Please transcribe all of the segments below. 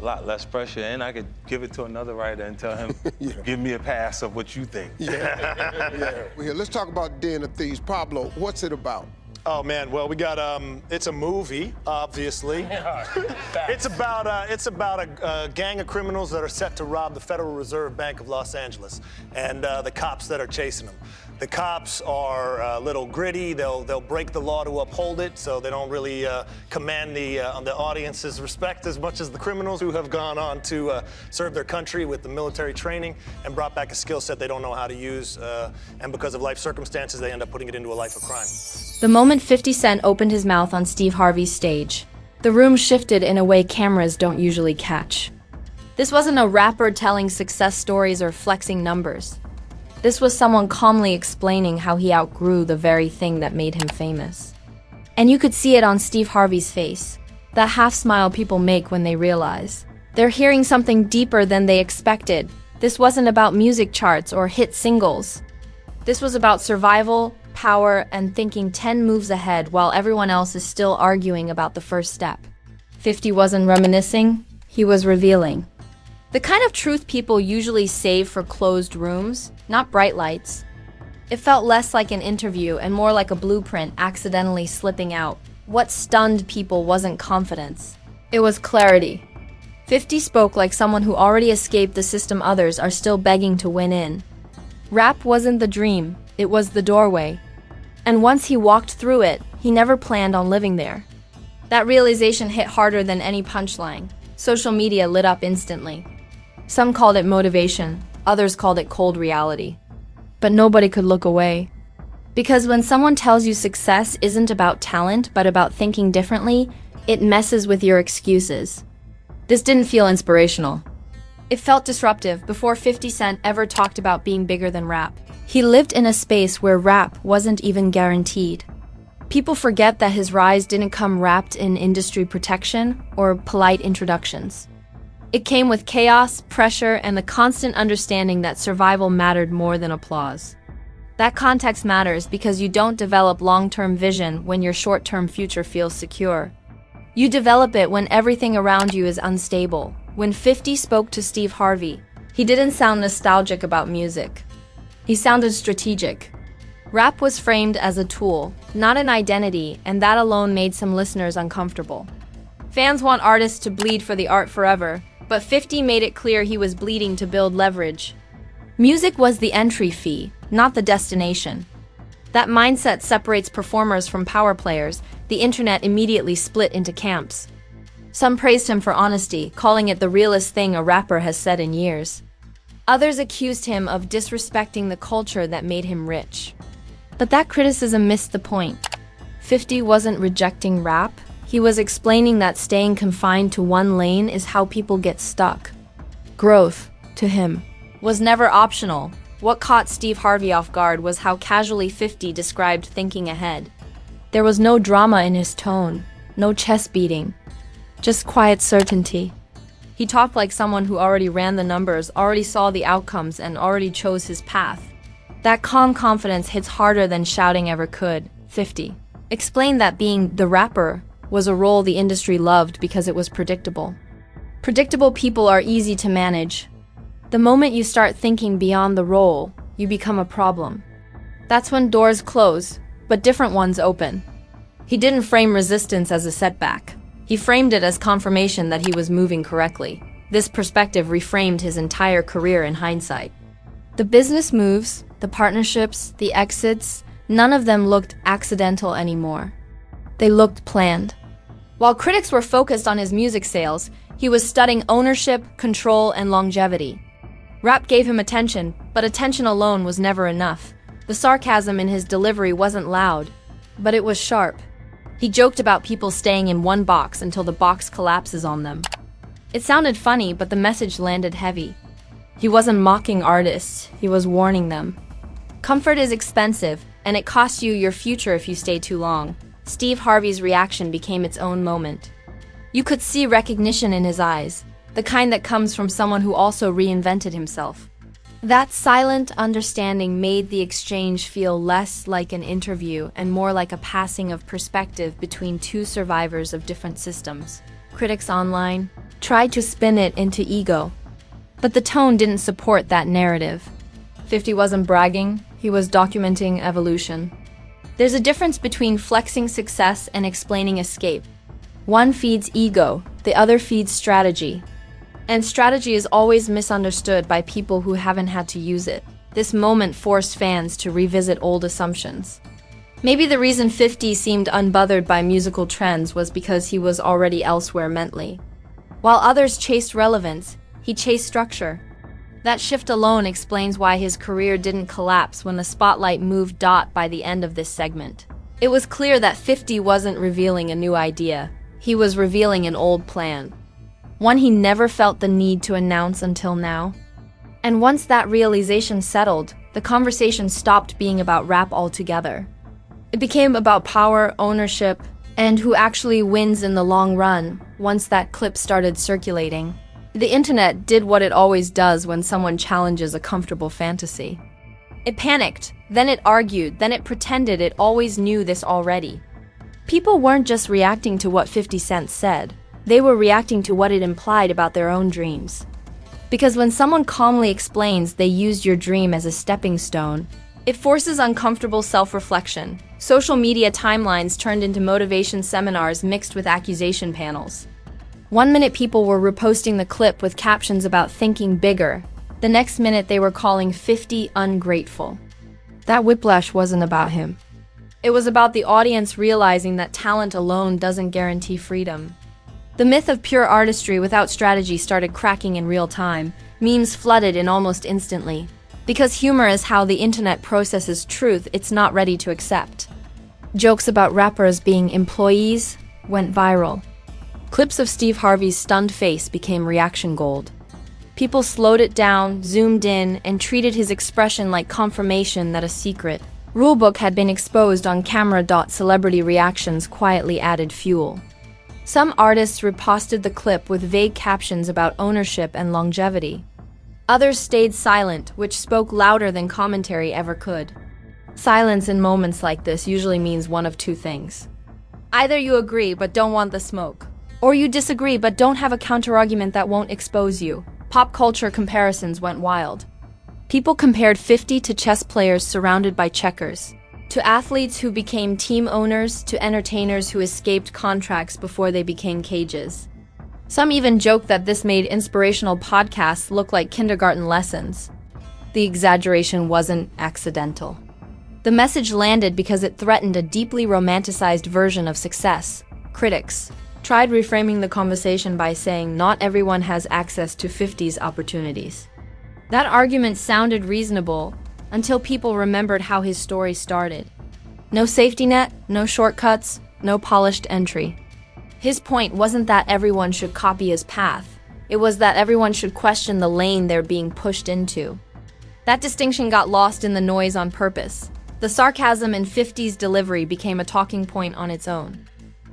a lot less pressure, and I could give it to another writer and tell him, give me a pass of what you think. Yeah. Well, here, let's talk about Den of Thieves. Pablo, what's it about? Oh man, well we got it's a movie, obviously. It's about a gang of criminals that are set to rob the Federal Reserve Bank of Los Angeles, and the cops that are chasing them. The cops are a little gritty. They'll break the law to uphold it, so they don't really command the audience's respect as much as the criminals who have gone on to serve their country with the military training and brought back a skill set they don't know how to use, and because of life circumstances, they end up putting it into a life of crime. The moment 50 Cent opened his mouth on Steve Harvey's stage, the room shifted in a way cameras don't usually catch. This wasn't a rapper telling success stories or flexing numbers. This was someone calmly explaining how he outgrew the very thing that made him famous. And you could see it on Steve Harvey's face, that half smile people make when they realize they're hearing something deeper than they expected. This wasn't about music charts or hit singles. This was about survival, power, and thinking 10 moves ahead while everyone else is still arguing about the first step. 50 wasn't reminiscing, he was revealing. The kind of truth people usually save for closed rooms, not bright lights. It felt less like an interview and more like a blueprint accidentally slipping out. What stunned people wasn't confidence. It was clarity. 50 spoke like someone who already escaped the system others are still begging to win in. Rap wasn't the dream, it was the doorway. And once he walked through it, he never planned on living there. That realization hit harder than any punchline. Social media lit up instantly. Some called it motivation, others called it cold reality. But nobody could look away. Because when someone tells you success isn't about talent, but about thinking differently, it messes with your excuses. This didn't feel inspirational. It felt disruptive before 50 Cent ever talked about being bigger than rap. He lived in a space where rap wasn't even guaranteed. People forget that his rise didn't come wrapped in industry protection or polite introductions. It came with chaos, pressure, and the constant understanding that survival mattered more than applause. That context matters because you don't develop long-term vision when your short-term future feels secure. You develop it when everything around you is unstable. When 50 spoke to Steve Harvey, he didn't sound nostalgic about music. He sounded strategic. Rap was framed as a tool, not an identity, and that alone made some listeners uncomfortable. Fans want artists to bleed for the art forever, but 50 made it clear he was bleeding to build leverage. Music was the entry fee, not the destination. That mindset separates performers from power players. The internet immediately split into camps. Some praised him for honesty, calling it the realest thing a rapper has said in years. Others accused him of disrespecting the culture that made him rich. But that criticism missed the point. 50 wasn't rejecting rap. He was explaining that staying confined to one lane is how people get stuck. Growth, to him, was never optional. What caught Steve Harvey off guard was how casually 50 described thinking ahead. There was no drama in his tone, no chest beating, just quiet certainty. He talked like someone who already ran the numbers, already saw the outcomes, and already chose his path. That calm confidence hits harder than shouting ever could. 50 explained that being the rapper was a role the industry loved because it was predictable. Predictable people are easy to manage. The moment you start thinking beyond the role, you become a problem. That's when doors close, but different ones open. He didn't frame resistance as a setback. He framed it as confirmation that he was moving correctly. This perspective reframed his entire career in hindsight. The business moves, the partnerships, the exits, none of them looked accidental anymore. They looked planned. While critics were focused on his music sales, he was studying ownership, control, and longevity. Rap gave him attention, but attention alone was never enough. The sarcasm in his delivery wasn't loud, but it was sharp. He joked about people staying in one box until the box collapses on them. It sounded funny, but the message landed heavy. He wasn't mocking artists, he was warning them. Comfort is expensive, and it costs you your future if you stay too long. Steve Harvey's reaction became its own moment. You could see recognition in his eyes, the kind that comes from someone who also reinvented himself. That silent understanding made the exchange feel less like an interview and more like a passing of perspective between two survivors of different systems. critics online tried to spin it into ego. But the tone didn't support that narrative. 50 wasn't bragging, he was documenting evolution. There's a difference between flexing success and explaining escape. One feeds ego, the other feeds strategy. And strategy is always misunderstood by people who haven't had to use it. This moment forced fans to revisit old assumptions. Maybe the reason 50 seemed unbothered by musical trends was because he was already elsewhere mentally. While others chased relevance, he chased structure. That shift alone explains why his career didn't collapse when the spotlight moved by the end of this segment. It was clear that 50 wasn't revealing a new idea. He was revealing an old plan. One he never felt the need to announce until now. And once that realization settled, the conversation stopped being about rap altogether. It became about power, ownership, and who actually wins in the long run once that clip started circulating. The internet did what it always does when someone challenges a comfortable fantasy. It panicked, then it argued, then it pretended it always knew this already. People weren't just reacting to what 50 Cent said, they were reacting to what it implied about their own dreams. Because when someone calmly explains they used your dream as a stepping stone, it forces uncomfortable self-reflection. Social media timelines turned into motivation seminars mixed with accusation panels. One minute people were reposting the clip with captions about thinking bigger. The next minute they were calling 50 ungrateful. That whiplash wasn't about him. It was about the audience realizing that talent alone doesn't guarantee freedom. The myth of pure artistry without strategy started cracking in real time. Memes flooded in almost instantly. Because humor is how the internet processes truth it's not ready to accept. Jokes about rappers being employees went viral. Clips of Steve Harvey's stunned face became reaction gold. People slowed it down, zoomed in, and treated his expression like confirmation that a secret rulebook had been exposed on camera. Celebrity reactions quietly added fuel. Some artists reposted the clip with vague captions about ownership and longevity. Others stayed silent, which spoke louder than commentary ever could. Silence in moments like this usually means one of two things. Either you agree but don't want the smoke, or you disagree but don't have a counterargument that won't expose you. Pop culture comparisons went wild. People compared 50 to chess players surrounded by checkers, to athletes who became team owners, to entertainers who escaped contracts before they became cages. Some even joked that this made inspirational podcasts look like kindergarten lessons. The exaggeration wasn't accidental. The message landed because it threatened a deeply romanticized version of success. Critics tried reframing the conversation by saying not everyone has access to 50's opportunities. That argument sounded reasonable until people remembered how his story started. No safety net, no shortcuts, no polished entry. His point wasn't that everyone should copy his path. It was that everyone should question the lane they're being pushed into. That distinction got lost in the noise on purpose. The sarcasm in 50's delivery became a talking point on its own.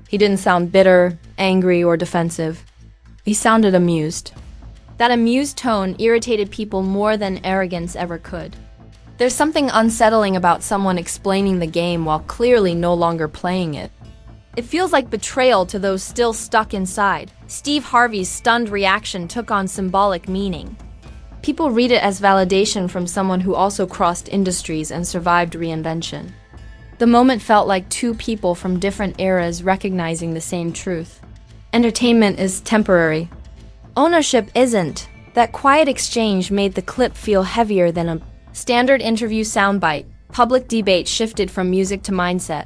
He didn't sound bitter, angry, or defensive. He sounded amused. That amused tone irritated people more than arrogance ever could. There's something unsettling about someone explaining the game while clearly no longer playing it. It feels like betrayal to those still stuck inside. Steve Harvey's stunned reaction took on symbolic meaning. People read it as validation from someone who also crossed industries and survived reinvention. The moment felt like two people from different eras recognizing the same truth. Entertainment is temporary. Ownership isn't. That quiet exchange made the clip feel heavier than a standard interview soundbite. Public debate shifted from music to mindset.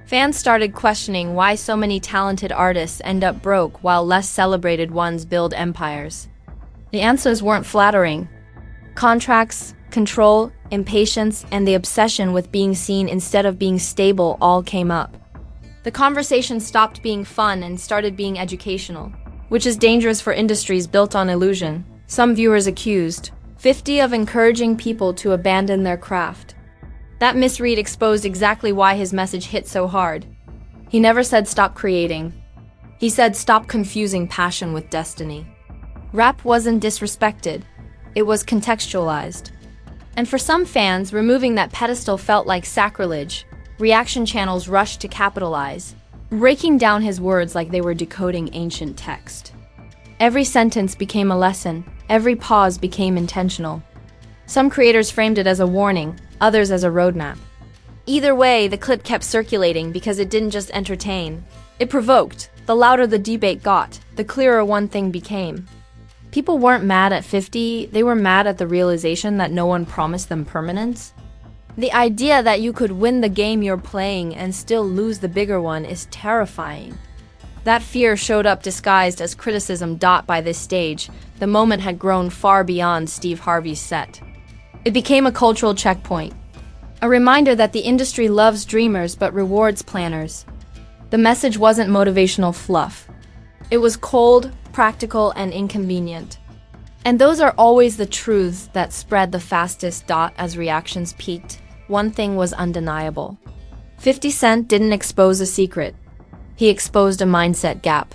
Fans started questioning why so many talented artists end up broke while less celebrated ones build empires. The answers weren't flattering. Contracts, control, impatience, and the obsession with being seen instead of being stable all came up. The conversation stopped being fun and started being educational, which is dangerous for industries built on illusion. Some viewers accused 50 of encouraging people to abandon their craft. That misread exposed exactly why his message hit so hard. He never said stop creating. He said stop confusing passion with destiny. Rap wasn't disrespected. It was contextualized. And for some fans, removing that pedestal felt like sacrilege. Reaction channels rushed to capitalize. breaking down his words like they were decoding ancient text. Every sentence became a lesson, every pause became intentional. Some creators framed it as a warning, others as a roadmap. Either way, the clip kept circulating because it didn't just entertain. It provoked. The louder the debate got, the clearer one thing became. People weren't mad at 50, they were mad at the realization that no one promised them permanence. The idea that you could win the game you're playing and still lose the bigger one is terrifying. That fear showed up disguised as criticism. By this stage, the moment had grown far beyond Steve Harvey's set. It became a cultural checkpoint, a reminder that the industry loves dreamers but rewards planners. The message wasn't motivational fluff. It was cold, practical, and inconvenient. And those are always the truths that spread the fastest. As reactions peaked, one thing was undeniable. 50 Cent didn't expose a secret. He exposed a mindset gap.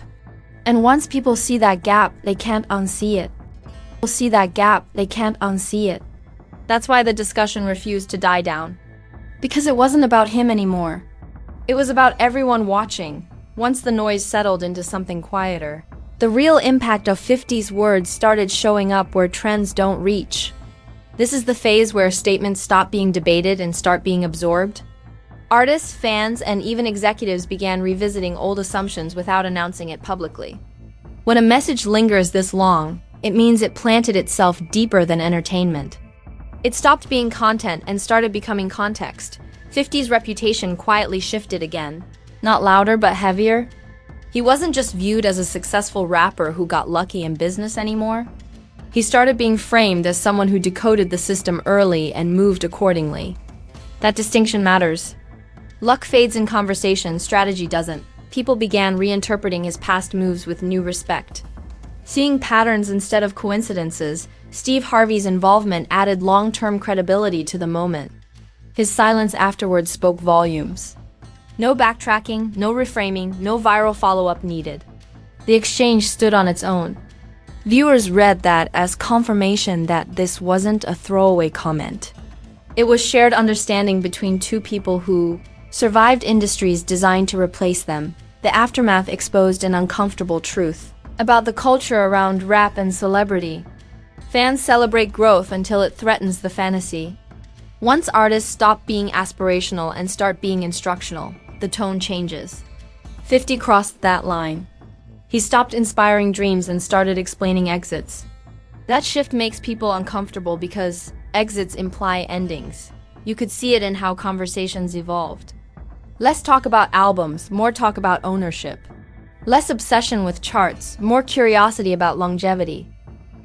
And once people see that gap, they can't unsee it. That's why the discussion refused to die down. Because it wasn't about him anymore. It was about everyone watching. Once the noise settled into something quieter, the real impact of 50's words started showing up where trends don't reach. This is the phase where statements stop being debated and start being absorbed. Artists, fans, and even executives began revisiting old assumptions without announcing it publicly. When a message lingers this long, it means it planted itself deeper than entertainment. It stopped being content and started becoming context. 50's reputation quietly shifted again. Not louder, but heavier. He wasn't just viewed as a successful rapper who got lucky in business anymore. He started being framed as someone who decoded the system early and moved accordingly. That distinction matters. Luck fades in conversation, strategy doesn't. People began reinterpreting his past moves with new respect. Seeing patterns instead of coincidences, Steve Harvey's involvement added long-term credibility to the moment. His silence afterwards spoke volumes. No backtracking, no reframing, no viral follow-up needed. The exchange stood on its own. Viewers read that as confirmation that this wasn't a throwaway comment. It was shared understanding between two people who survived industries designed to replace them. The aftermath exposed an uncomfortable truth about the culture around rap and celebrity. Fans celebrate growth until it threatens the fantasy. Once artists stop being aspirational and start being instructional, the tone changes. 50 crossed that line. He stopped inspiring dreams and started explaining exits. That shift makes people uncomfortable because exits imply endings. You could see it in how conversations evolved. Less talk about albums, more talk about ownership. Less obsession with charts, more curiosity about longevity.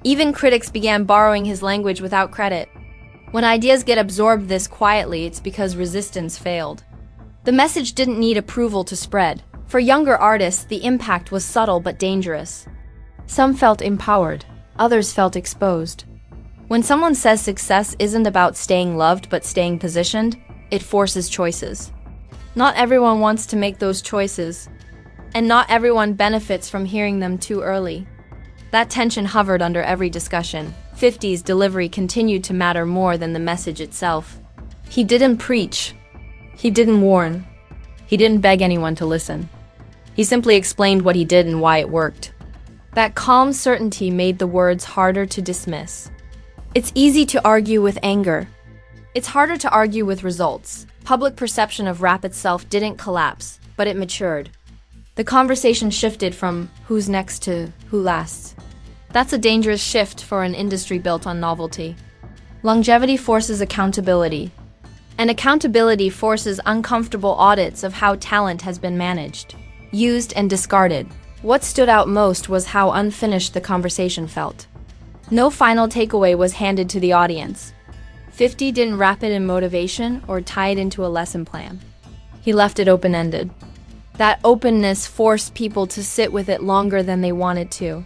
Even critics began borrowing his language without credit. When ideas get absorbed this quietly, it's because resistance failed. The message didn't need approval to spread. For younger artists, the impact was subtle but dangerous. Some felt empowered, others felt exposed. When someone says success isn't about staying loved but staying positioned, it forces choices. Not everyone wants to make those choices, and not everyone benefits from hearing them too early. That tension hovered under every discussion. 50's delivery continued to matter more than the message itself. He didn't preach. He didn't warn. He didn't beg anyone to listen. He simply explained what he did and why it worked. That calm certainty made the words harder to dismiss. It's easy to argue with anger. It's harder to argue with results. Public perception of rap itself didn't collapse, but it matured. The conversation shifted from who's next to who lasts. That's a dangerous shift for an industry built on novelty. Longevity forces accountability. And accountability forces uncomfortable audits of how talent has been managed, used, and discarded. What stood out most was how unfinished the conversation felt. No final takeaway was handed to the audience. 50 didn't wrap it in motivation or tie it into a lesson plan. He left it open-ended. That openness forced people to sit with it longer than they wanted to.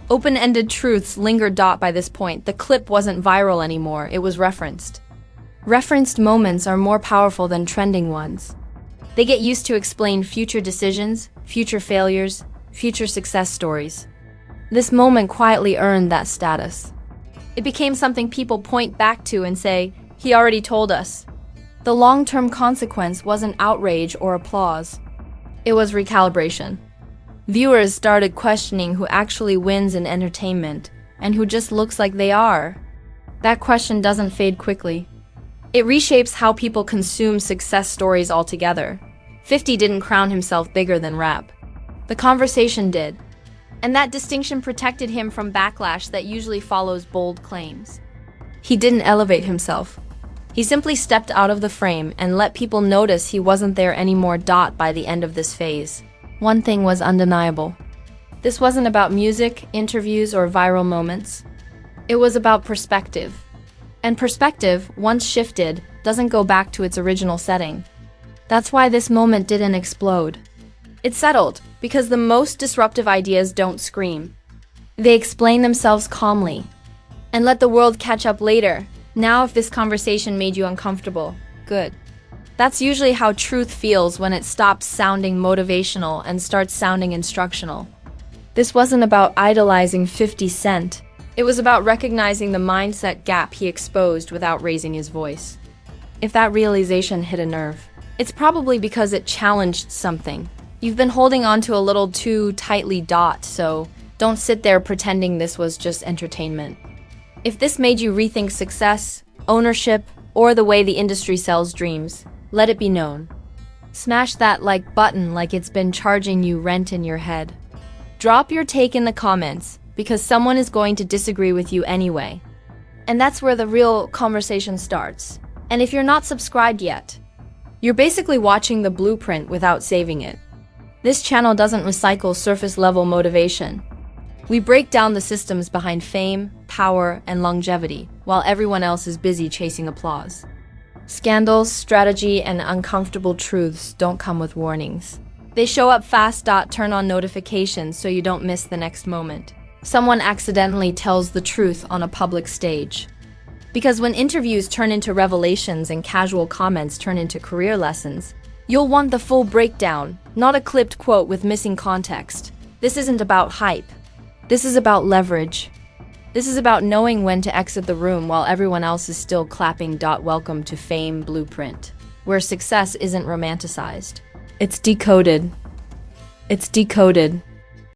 Open-ended truths lingered. By this point, the clip wasn't viral anymore, it was referenced. Referenced moments are more powerful than trending ones. They get used to explain future decisions, future failures, future success stories. This moment quietly earned that status. It became something people point back to and say, "He already told us." The long-term consequence wasn't outrage or applause. It was recalibration. Viewers started questioning who actually wins in entertainment and who just looks like they are. That question doesn't fade quickly. It reshapes how people consume success stories altogether. 50 didn't crown himself bigger than rap. The conversation did. And that distinction protected him from backlash that usually follows bold claims. He didn't elevate himself. He simply stepped out of the frame and let people notice he wasn't there anymore. By the end of this phase, one thing was undeniable. This wasn't about music, interviews, or viral moments. It was about perspective. And perspective, once shifted, doesn't go back to its original setting. That's why this moment didn't explode. It settled, because the most disruptive ideas don't scream. They explain themselves calmly, and let the world catch up later. Now, if this conversation made you uncomfortable, good. That's usually how truth feels when it stops sounding motivational and starts sounding instructional. This wasn't about idolizing 50 Cent. It was about recognizing the mindset gap he exposed without raising his voice. If that realization hit a nerve, it's probably because it challenged something you've been holding on to a little too tightly. So don't sit there pretending this was just entertainment. If this made you rethink success, ownership, or the way the industry sells dreams, let it be known. Smash that like button like it's been charging you rent in your head. Drop your take in the comments, because someone is going to disagree with you anyway. And that's where the real conversation starts. And if you're not subscribed yet, you're basically watching the blueprint without saving it. This channel doesn't recycle surface-level motivation. We break down the systems behind fame, power, and longevity, while everyone else is busy chasing applause. Scandals, strategy, and uncomfortable truths don't come with warnings. They show up fast. Turn on notifications so you don't miss the next moment someone accidentally tells the truth on a public stage. Because when interviews turn into revelations and casual comments turn into career lessons, you'll want the full breakdown, not a clipped quote with missing context. This isn't about hype. This is about leverage. This is about knowing when to exit the room while everyone else is still clapping. Welcome to Fame Blueprint, where success isn't romanticized. It's decoded. It's decoded.